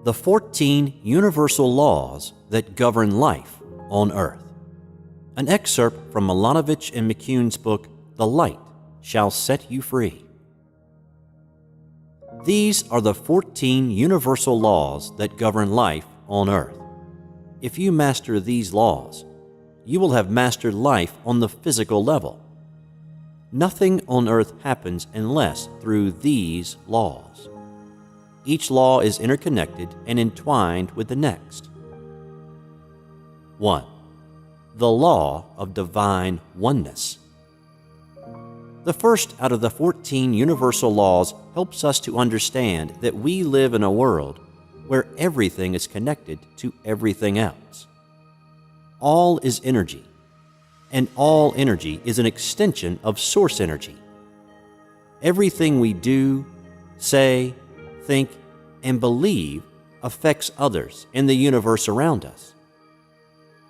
The 14 Universal Laws that Govern Life on Earth. An excerpt from Milanovich and McCune's book, The Light Shall Set You Free. These are the 14 universal laws that govern life on Earth. If you master these laws, you will have mastered life on the physical level. Nothing on Earth happens unless through these laws. Each law is interconnected and entwined with the next. 1. The law of divine oneness. The first out of the 14 universal laws helps us to understand that we live in a world where everything is connected to everything else. All is energy, and all energy is an extension of source energy. Everything we do, say, think, and believe affects others and the universe around us.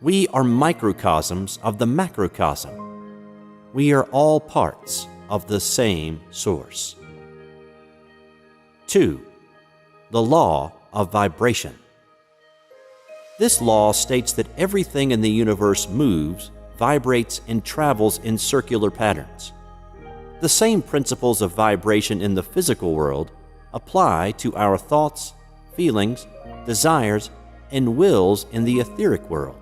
We are microcosms of the macrocosm. We are all parts of the same source. 2. The law of vibration. This law states that everything in the universe moves, vibrates, and travels in circular patterns. The same principles of vibration in the physical world apply to our thoughts, feelings, desires, and wills in the etheric world.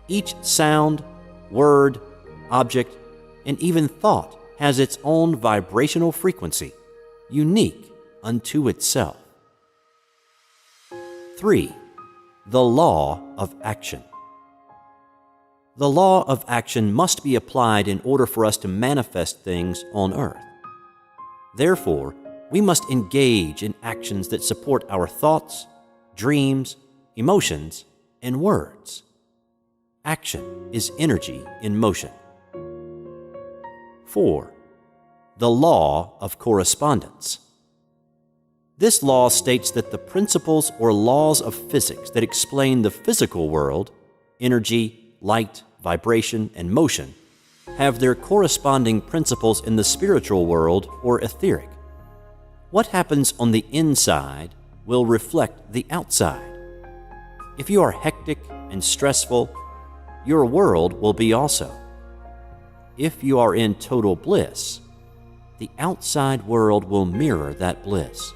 Each sound, word, object, and even thought has its own vibrational frequency, unique unto itself. 3. The law of action. The law of action must be applied in order for us to manifest things on Earth. Therefore, we must engage in actions that support our thoughts, dreams, emotions, and words. Action is energy in motion. 4. The law of correspondence. This law states that the principles or laws of physics that explain the physical world, energy, light, vibration, and motion, have their corresponding principles in the spiritual world or etheric. What happens on the inside will reflect the outside. If you are hectic and stressful, your world will be also. If you are in total bliss, the outside world will mirror that bliss.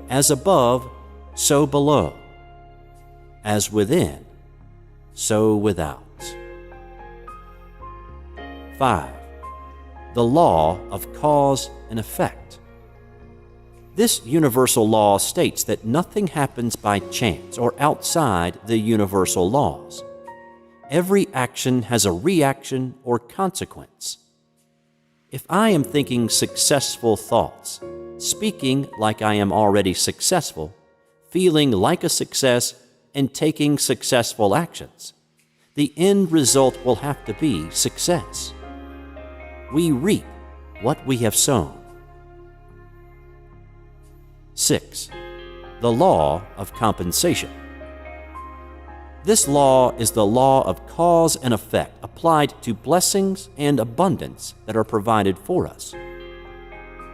As above, so below. As within, so without. 5. The law of cause and effect. This universal law states that nothing happens by chance or outside the universal laws. Every action has a reaction or consequence. If I am thinking successful thoughts, speaking like I am already successful, feeling like a success, and taking successful actions, the end result will have to be success. We reap what we have sown. 6. The law of compensation. This law is the law of cause and effect applied to blessings and abundance that are provided for us.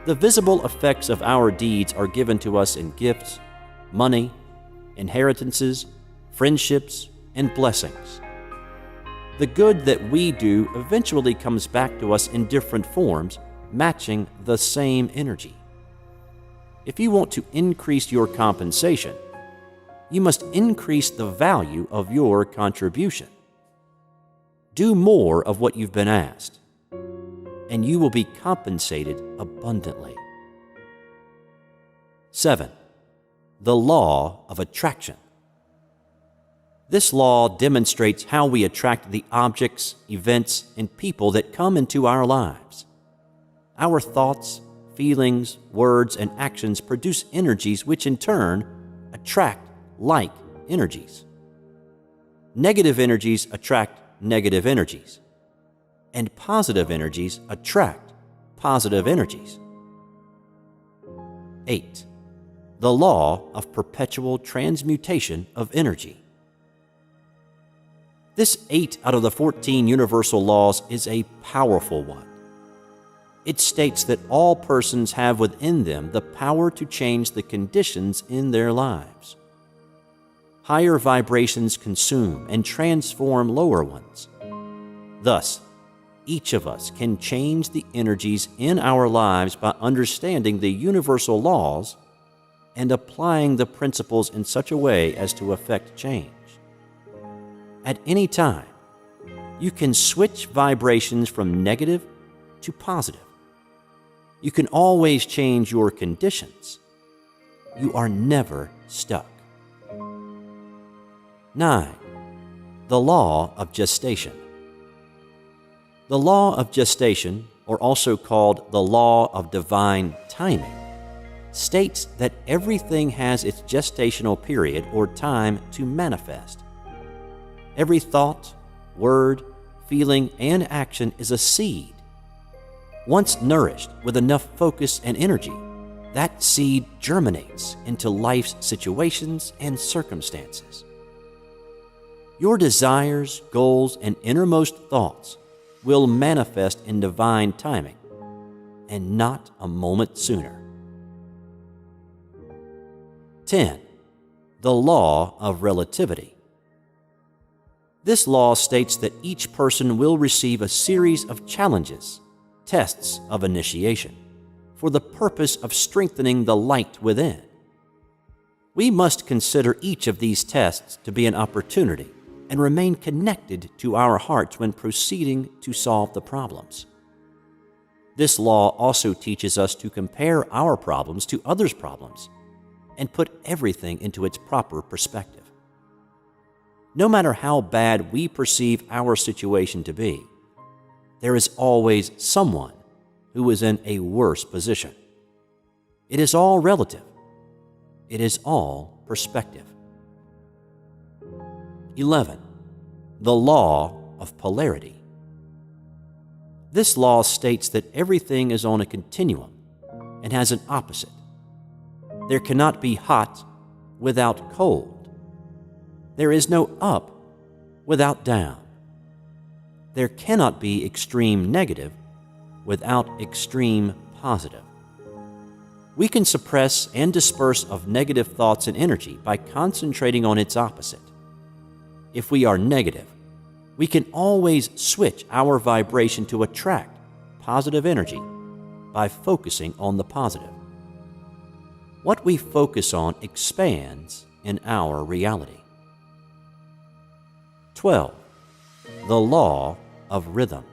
The visible effects of our deeds are given to us in gifts, money, inheritances, friendships, and blessings. The good that we do eventually comes back to us in different forms, matching the same energy. If you want to increase your compensation, you must increase the value of your contribution. Do more of what you've been asked, and you will be compensated abundantly. 7. The law of attraction. This law demonstrates how we attract the objects, events, and people that come into our lives. Our thoughts, feelings, words, and actions produce energies which in turn attract like energies. Negative energies attract negative energies, and positive energies attract positive energies. 8. The law of perpetual transmutation of energy. This 8 out of the 14 universal laws is a powerful one. It states that all persons have within them the power to change the conditions in their lives. Higher vibrations consume and transform lower ones. Thus, each of us can change the energies in our lives by understanding the universal laws and applying the principles in such a way as to effect change. At any time, you can switch vibrations from negative to positive. You can always change your conditions. You are never stuck. 9. The law of gestation. The law of gestation, or also called the law of divine timing, states that everything has its gestational period or time to manifest. Every thought, word, feeling, and action is a seed. Once nourished with enough focus and energy, that seed germinates into life's situations and circumstances. Your desires, goals, and innermost thoughts will manifest in divine timing, and not a moment sooner. 10. The law of relativity. This law states that each person will receive a series of challenges, tests of initiation, for the purpose of strengthening the light within. We must consider each of these tests to be an opportunity and remain connected to our hearts when proceeding to solve the problems. This law also teaches us to compare our problems to others' problems and put everything into its proper perspective. No matter how bad we perceive our situation to be, there is always someone who is in a worse position. It is all relative. It is all perspective. 11. The law of polarity. This law states that everything is on a continuum and has an opposite. There cannot be hot without cold. There is no up without down. There cannot be extreme negative without extreme positive. We can suppress and disperse of negative thoughts and energy by concentrating on its opposite. If we are negative, we can always switch our vibration to attract positive energy by focusing on the positive. What we focus on expands in our reality. 12. The law of rhythm.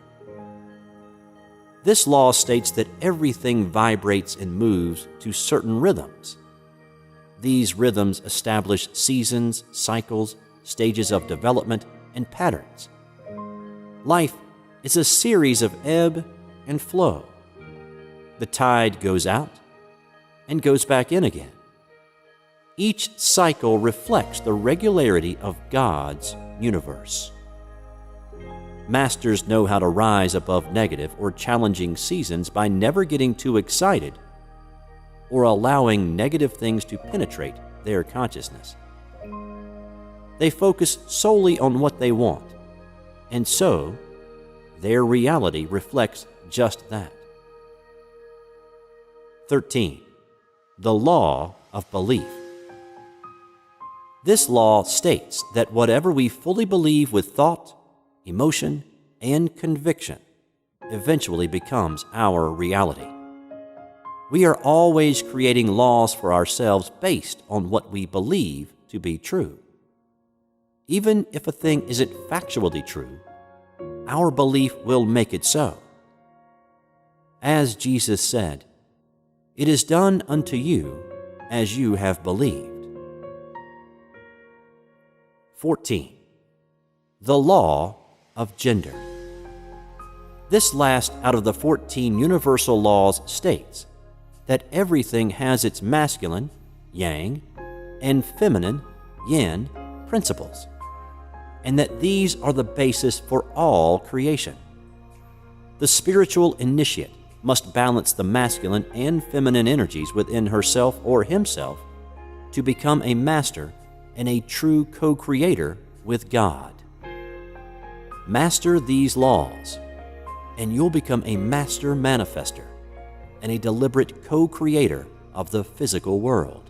This law states that everything vibrates and moves to certain rhythms. These rhythms establish seasons, cycles, stages of development, and patterns. Life is a series of ebb and flow. The tide goes out and goes back in again. Each cycle reflects the regularity of God's universe. Masters know how to rise above negative or challenging seasons by never getting too excited or allowing negative things to penetrate their consciousness. They focus solely on what they want, and so their reality reflects just that. 13. The law of belief. This law states that whatever we fully believe with thought, emotion, and conviction eventually becomes our reality. We are always creating laws for ourselves based on what we believe to be true. Even if a thing isn't factually true, our belief will make it so. As Jesus said, "It is done unto you as you have believed." 14. The law of gender. This last out of the 14 universal laws states that everything has its masculine, yang, and feminine, yin, principles, and that these are the basis for all creation. The spiritual initiate must balance the masculine and feminine energies within herself or himself to become a master and a true co-creator with God. Master these laws, and you'll become a master manifester and a deliberate co-creator of the physical world.